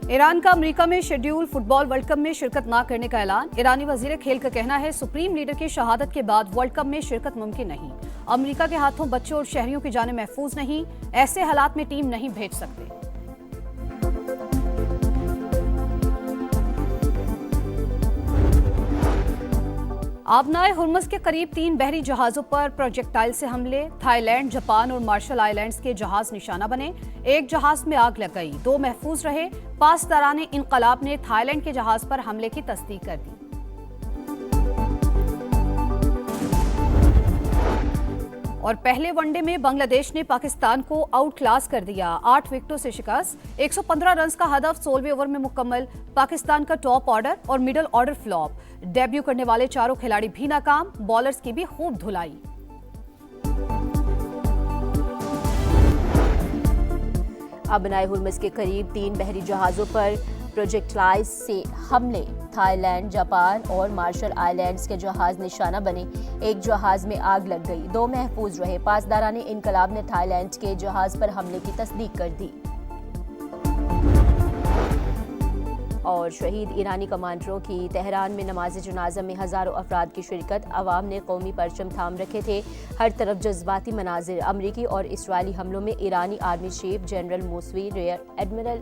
Iran का America में schedule football world cup में शिरकत न करने का ऐलान। ईरानी वजीर खेल का कहना है, सुप्रीम लीडर की शहादत के बाद वर्ल्ड कप में शिरकत मुमकिन नहीं। अमेरिका के हाथों बच्चों और शहरियों की जानें महफूज नहीं। ऐसे हालात में टीम नहीं भेज सकते। आबनाए हुर्मुज के करीब 3 बहरी जहाजों पर प्रोजेक्टाइल से हमले। थाईलैंड, जापान और मार्शल आइलैंड्स के जहाज निशाना बने। एक जहाज में आग लग गई, 2 महफूज रहे। पासदाराने इनकलाब ने थाईलैंड के जहाज पर हमले की तस्दीक कर दी। और पहले वनडे में बांग्लादेश ने पाकिस्तान को आउट क्लास कर दिया, 8 विकेटों से शिकस्त। 115 रन का हदफ 16वें ओवर में मुकम्मल। पाकिस्तान का टॉप ऑर्डर और मिडल ऑर्डर फ्लॉप। डेब्यू करने वाले चारों खिलाड़ी भी नाकाम, बॉलर्स की भी खूब धुलाई। आबनाए हुर्मुज के करीब 3 बहरी जहाजों पर प्रोजेक्टाइल्स से हमले। थाईलैंड, जापान और मार्शल आइलैंड्स के जहाज निशाना बने। एक जहाज में आग लग गई, 2 महफूज रहे। पासदाराने इनकलाब ने थाईलैंड के जहाज पर हमले की तस्दीक कर दी। और शहीद ईरानी कमांडरों की तेहरान में नमाज जनाजा में हजारों अफराद की शिरकत। अवाम ने कौमी परचम थाम रखे थे। हर तरफ जज्बाती मनाजिर। अमरीकी और इसराइली हमलों में ईरानी army chief general Mousavi, rear admiral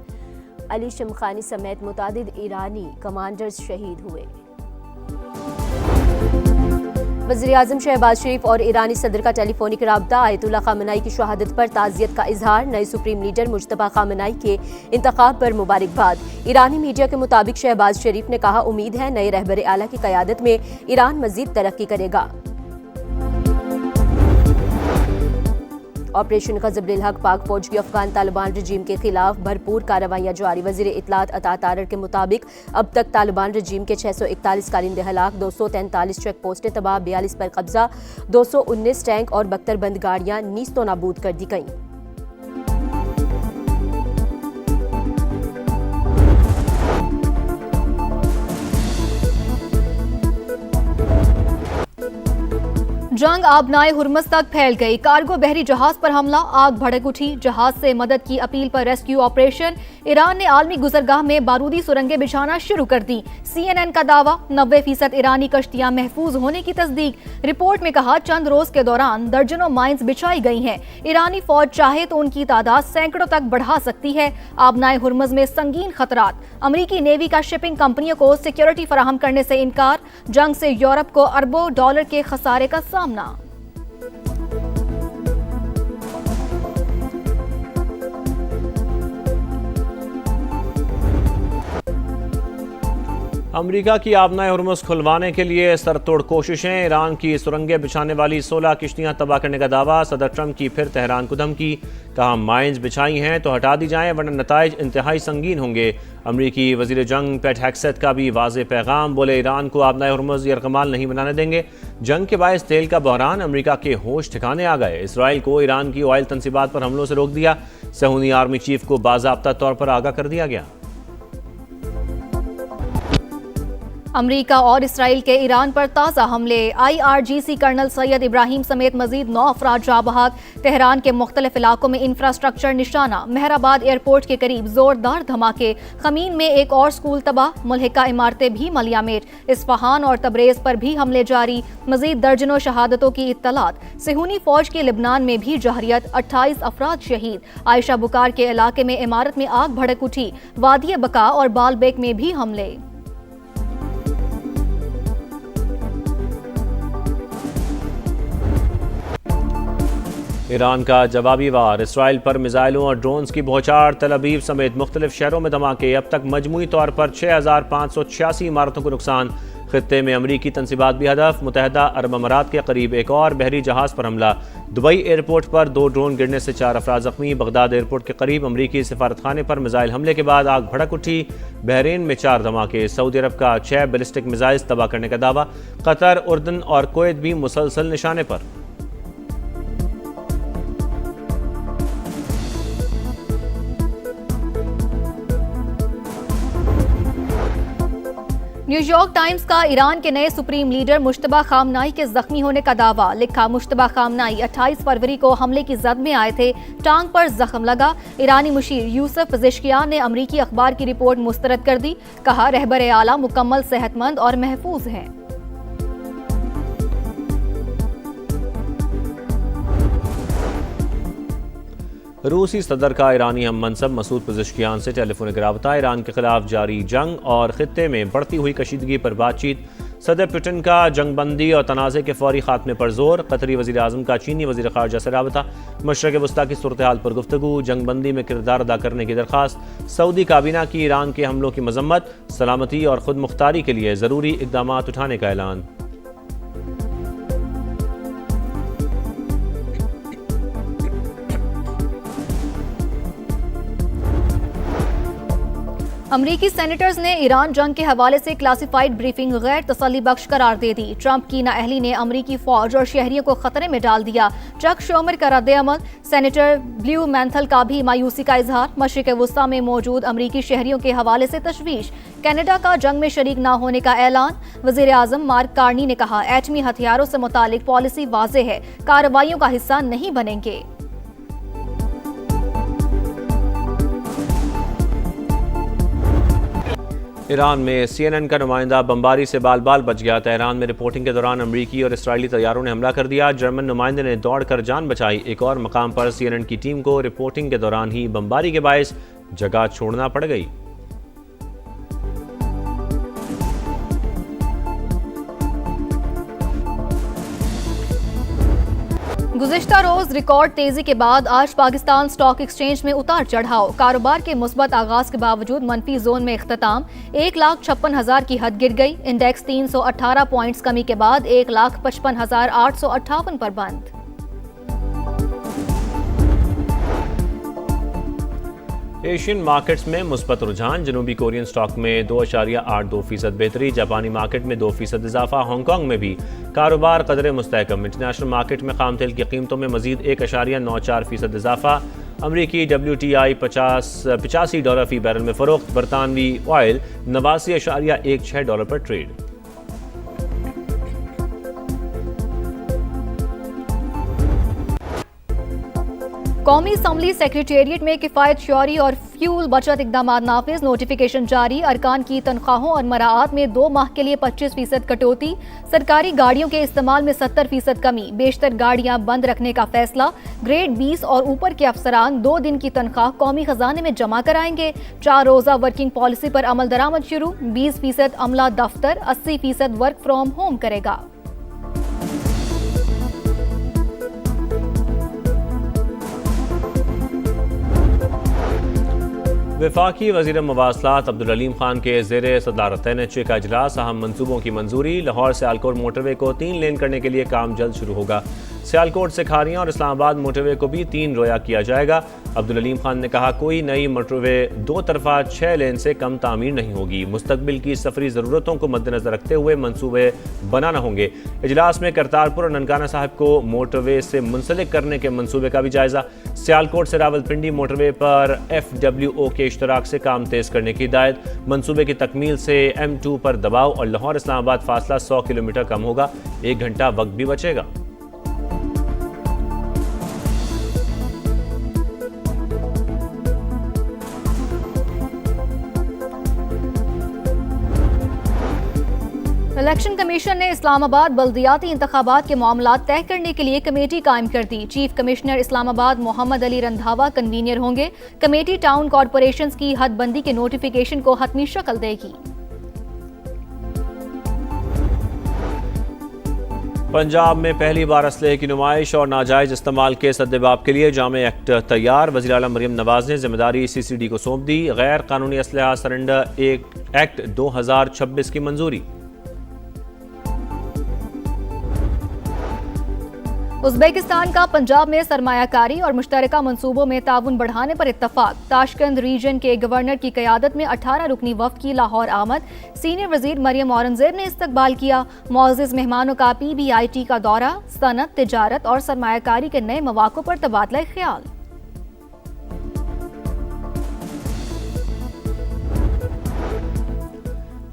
Ali Shamkhani समेत मुतादिद ईरानी कमांडर्स शहीद हुए। वज़ीर-ए-आज़म शहबाज शरीफ और ईरानी सदर का टेलीफोनिक राब्ता। आयतुल्लाह ख़ामेनी की शहादत पर ताज़ियत का इजहार। नए सुप्रीम लीडर मुज्तबा ख़ामेनी के इंतखाब पर मुबारकबाद। ईरानी मीडिया के मुताबिक शहबाज शरीफ ने कहा, उम्मीद है नए रहबर आला की क़यादत में ईरान मज़ीद तरक्की करेगा। ऑपरेशन ग़ज़ब-उल हक़, पाक फौज की अफ़गान तालिबान रजीम के खिलाफ भरपूर कार्रवाइयाँ जारी। वज़ीर इत्तलात अता तारर के मुताबिक अब तक तालिबान रजीम के 641 कारिंदे हलाक, 243 चेक पोस्टें तबाह, 42 पर कब्जा, 219 टैंक और 72 बंद गाड़ियाँ नीस्तो नाबूद कर दी गईं। जंग आबनाए हुर्मुज तक फैल गई। कार्गो बहरी जहाज पर हमला, आग भड़क उठी। जहाज से मदद की अपील पर रेस्क्यू ऑपरेशन। ईरान ने आलमी गुजरगाह में बारूदी सुरंगें बिछाना शुरू कर दी। CNN का दावा, 90% ईरानी कश्तियां महफूज होने की तस्दीक। रिपोर्ट में कहा, चंद रोज के दौरान दर्जनों माइंस बिछाई गई हैं। ईरानी फौज चाहे तो उनकी तादाद सैकड़ों तक बढ़ा सकती है। आबनाए हुर्मुज में संगीन खतरात। अमरीकी नेवी का शिपिंग कंपनियों को सिक्योरिटी फराहम करने से इनकार। जंग से यूरोप को अरबों डॉलर के खसारे का सामना। अमेरिका की आबनाए हुर्मुज खुलवाने के लिए सरतोड़ कोशिशें। ईरान की सुरंगें बिछाने वाली 16 किश्तियां तबाह करने का दावा। सदर ट्रंप की फिर तेहरान को धमकी। कहा, माइंस बिछाई हैं तो हटा दी जाएं वरना नताइज इंतहाई संगीन होंगे। अमरीकी वजीर जंग पेट हेग्सेथ का भी वाज़े पैगाम। बोले, ईरान को आबनाए हुर्मुज यरगमाल नहीं बनाने देंगे। जंग के बायस तेल का बहरान, अमरीका के होश ठिकाने आ गए। इसराइल को ईरान की ऑयल तनसीबात पर हमलों से रोक दिया। सहूनी आर्मी चीफ को बाज़ाब्ता तौर पर आगाह कर दिया गया। अमरीका और इसराइल के ईरान पर ताज़ा हमले। IRGC कर्नल सैयद इब्राहिम समेत मजीद 9 अफराद जाँ बहक। तेहरान के मुख्तलिफ इलाकों में इंफ्रास्ट्रक्चर निशाना। मेहराबाद एयरपोर्ट के करीब जोरदार धमाके। खमीन में एक और स्कूल तबाह। मुल्हिका इमारतें भी मलियामेट। इस्फहान और तबरेज पर भी हमले जारी। मजीद दर्जनों शहादतों की इत्तलात। सेहूनी फौज के लिबनान में भी जहरियत, 28 अफराद शहीद। आयशा बुकार के इलाके में इमारत में आग भड़क उठी। वादी बका और बालबेक में भी हमले। ईरान का जवाबी वार। इसराइल पर मिसाइलों और ड्रोन्स की बौछार। तल अवीव समेत मुख्तलिफ शहरों में धमाके। अब तक मजमूई तौर पर 6586 इमारतों को नुकसान। खित्ते में अमरीकी तनसीबात भी हदफ। मुत्तहदा अरब अमारात के करीब एक और बहरी जहाज पर हमला। दुबई एयरपोर्ट पर 2 ड्रोन गिरने से 4 अफराद जख्मी। बगदाद एयरपोर्ट के करीब अमरीकी सिफारतखाने पर मिसाइल हमले के बाद आग भड़क उठी। बहरीन में 4 धमाके। सऊदी अरब का 6 बैलिस्टिक मिसाइल तबाह करने का दावा। कतर, उर्दन और कुवैत भी मुसलसल निशाने पर। न्यूयॉर्क टाइम्स का ईरान के नए सुप्रीम लीडर मुश्तबा खामनाई के जख्मी होने का दावा। लिखा, मुश्तबा खामनाई 28 फरवरी को हमले की जद में आए थे, टांग पर जख्म लगा। ईरानी मुशीर यूसुफ पजेश्कियान ने अमरीकी अखबार की रिपोर्ट मुस्तरद कर दी। कहा, रहबर आला मुकम्मल सेहतमंद और महफूज हैं। रूसी सदर का ईरानी हम मनसब मसूद पजेश्कियान से टेलीफोनिक रबता, ईरान के खिलाफ जारी जंग और खित्ते में बढ़ती हुई कशीदगी पर बातचीत, सदर पुतिन का जंगबंदी और तनाज़े के फौरी खात्मे पर जोर, कतरी वज़ीर आज़म का चीनी वज़ीर ख़ारजा से रबता, मशरक़ वस्ता की सूरत हाल पर गुफ्तगू, जंगबंदी में किरदार अदा करने की दरख्वास्त, सऊदी काबीना की ईरान के हमलों की मजम्मत, सलामती और खुद मुख्तारी के लिए ज़रूरी इक़दाम उठाने का ऐलान। अमरीकी सेनेटर्स ने ईरान जंग के हवाले से क्लासिफाइड ब्रीफिंग गैर तसल्ली बख्श करार दे दी। ट्रंप की नाअहली ने अमरीकी फौज और शहरियों को खतरे में डाल दिया। चक शोमर का रद्द-ए-अमल, सेनेटर ब्लू मैंथल का भी मायूसी का इजहार। मशरिक वस्ता में मौजूद अमरीकी शहरियों के हवाले से तशवीश, कनाडा का जंग में शरीक न होने का ऐलान। वजीर आजम मार्क कार्नी ने कहा, एटमी हथियारों से मुतालिक पॉलिसी वाज़ेह है, कार्रवाइयों का हिस्सा नहीं बनेंगे। ईरान में CNN का नुमाइंदा बमबारी से बाल बाल बच गया। तेहरान में रिपोर्टिंग के दौरान अमरीकी और इसराइली तैयारों ने हमला कर दिया। जर्मन नुमाइंदे ने दौड़कर जान बचाई। एक और मकाम पर CNN की टीम को रिपोर्टिंग के दौरान ही बमबारी के बायस जगह छोड़ना पड़ गई। गुज़िश्ता रोज रिकॉर्ड तेजी के बाद आज पाकिस्तान स्टॉक एक्सचेंज में उतार चढ़ाव। कारोबार के मुस्बत आगाज के बावजूद मनफी जोन में इख्तिताम, 1,56,000 की हद गिर गई। इंडेक्स 318 पॉइंट्स कमी के बाद 1,55,858 पर बंद। एशियन मार्केट्स में मुस्बत रुझान, जनूबी कोरियन स्टॉक में 2.82% बेहतरी, जापानी मार्केट में 2% इजाफा। हांगकांग में भी कारोबार कदरे मुस्तहकम। इंटरनेशनल मार्केट में खाम तेल की कीमतों में मजीद 1.94% इजाफा। अमरीकी WTI $85 फी बैरल में फरोख्त। बरतानवी ऑयल $89.16 पर ट्रेड। कौमी असम्बली सेक्रेटेरिएट में किफ़ायत श्योरी और फ्यूल बचत इकदाम नाफिज, नोटिफिकेशन जारी। अरकान की तनख्वाहों और मराआत में 2 माह के लिए 25% कटौती। सरकारी गाड़ियों के इस्तेमाल में 70% कमी। बेशतर गाड़ियां बंद रखने का फैसला। ग्रेड 20 और ऊपर के अफसरान 2 दिन की तनख्वाह कौमी खजाने में जमा कराएंगे। 4 रोजा वर्किंग पॉलिसी पर अमल दरामद शुरू। 20% अमला दफ्तर, 80% वर्क फ्रॉम होम करेगा। वफाकी वज़ीर मवासलात अब्दुल अलीम खान के ज़ेर सदारत NHA का इजलास, अहम मंसूबों की मंजूरी। लाहौर सियालकोट मोटरवे को 3 लेन करने के लिए काम जल्द शुरू होगा। सियालकोट से खारियां और इस्लामाबाद मोटरवे को भी 3 रोया किया जाएगा। अब्दुल अलीम खान ने कहा, कोई नई मोटरवे 2 तरफा 6 लेन से कम तामीर नहीं होगी। मुस्तकबिल की सफरी ज़रूरतों को मद्देनजर रखते हुए मंसूबे बनाना होंगे। इजलास में करतारपुर और ननकाना साहिब को मोटरवे से मुंसलिक करने के मंसूबे का भी जायजा। सियालकोट से रावलपिंडी मोटरवे पर FWO के इश्तराक से काम तेज करने की हिदायत। मंसूबे की तकमील से M2 पर दबाव और लाहौर इस्लामाबाद फासला 100 किलोमीटर कम होगा। 1 घंटा वक्त भी बचेगा। इलेक्शन कमीशन ने इस्लामाबाद बल्दियाती इंतखाबात के मामलात तय करने के लिए कमेटी कायम कर दी। Chief commissioner Islamabad Mohammad Ali Randhawa convener होंगे। कमेटी टाउन कॉरपोरेशंस की हदबंदी के नोटिफिकेशन को हतमी शक्ल देगी। पंजाब में पहली बार असलहे की नुमाइश और नाजायज इस्तेमाल के सद्देबाब के लिए जामे एक्ट तैयार। वज़ीर आला मरियम नवाज ने जिम्मेदारी CCD को सौंप दी। गैर कानूनी असलहा सरेंडर एक्ट 2026 की मंजूरी। उज़्बेकिस्तान का पंजाब में सरमायाकारी और मुश्तरका मंसूबों में ताउन बढ़ाने पर इत्तफाक। ताशकंद रीजन के गवर्नर की क़यादत में 18 रुकनी वफ़द की लाहौर आमद। सीनियर वज़ीर मरियम औरंगज़ेब ने इस्तकबाल किया। मुअज़्ज़िज़ मेहमानों का PBIT का दौरा। सनत, तिजारत और सरमायाकारी के नए मौक़ों पर तबादला ख्याल।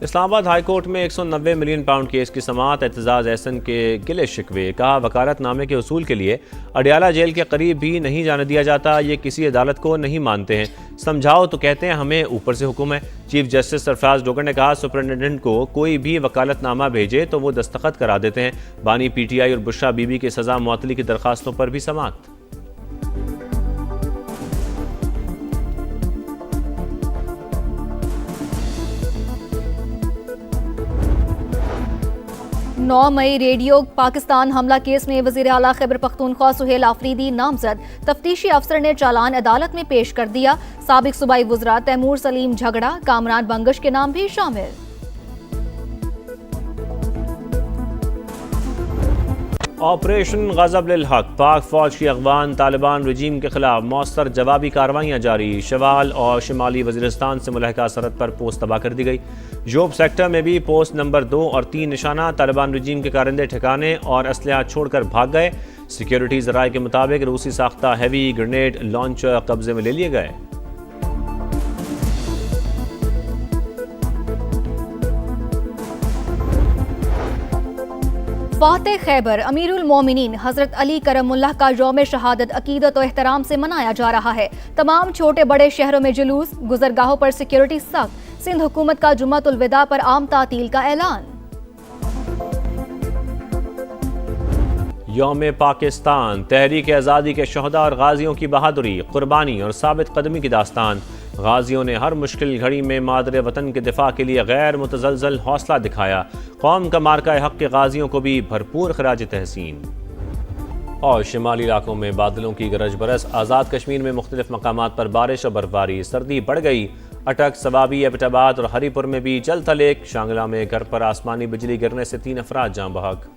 इस्लामाबाद हाई कोर्ट में 190 मिलियन पाउंड केस की समाअत। एतजाज एहसन के गिले शिकवे। कहा वकालतनामे के उसूल के लिए अडियाला जेल के करीब भी नहीं जाने दिया जाता। ये किसी अदालत को नहीं मानते हैं। समझाओ तो कहते हैं हमें ऊपर से हुक्म है। चीफ जस्टिस सरफराज डोगर ने कहा सुपरिटेंडेंट को कोई भी वकालतनामा भेजे तो वो दस्तखत करा देते हैं। बानी PTI और बुशरा बीबी की सजा मुअत्तली की दरखास्तों पर भी समाअत। नौ मई रेडियो पाकिस्तान हमला केस में वज़ीर आला खैबर पख्तूनख्वा सुहेल आफरीदी नामजद। तफ्तीशी अफसर ने चालान अदालत में पेश कर दिया। साबिक सूबाई वज़रा तैमूर सलीम झगड़ा, कामरान बंगश के नाम भी शामिल। ऑपरेशन गज़ब लिल हक। पाक फौज की अगवान तालिबान रजीम के खिलाफ मौसर जवाबी कार्रवाइयाँ जारी। शवाल और शिमाली वज़ीरिस्तान से मुलहका सरहद पर पोस्ट तबाह कर दी गई। जोब सेक्टर में भी पोस्ट नंबर 2 और 3 निशाना। तालिबान रजीम के कारिंदे ठिकाने और असलहा छोड़कर भाग गए। सिक्योरिटी ज़राए के मुताबिक रूसी साख्ता हैवी ग्रेनेड लॉन्चर कब्जे में ले लिए गए। फातेह खैबर अमीरुल मोमिनीन हजरत अली करमुल्लाह का यौम शहादत अकीदत और एहतराम से मनाया जा रहा है। तमाम छोटे बड़े शहरों में जुलूस, गुजरगाहों पर सिक्योरिटी सख्त। सिंध हुकूमत का जुम्मतुल विदा पर आम तातील का ऐलान। यौम पाकिस्तान तहरीक आज़ादी के शहदा और गाजियों की बहादुरी, कुर्बानी और साबित कदमी की दास्तान। गाजियों ने हर मुश्किल घड़ी में मादरे वतन के दिफा के लिए गैर मुतज़लज़ल हौसला दिखाया। कौम का मार्का हक़ के गाजियों को भी भरपूर खराज तहसीन। और शिमाली इलाकों में बादलों की गरज बरस। आज़ाद कश्मीर में मुख्तलिफ मकामात पर बारिश और बर्फबारी। सर्दी बढ़ गई। अटक, सवाबी, एबटाबाद और हरीपुर में भी जल थल एक। शांगला में घर पर आसमानी बिजली गिरने से 3 अफराद जाँ बहक।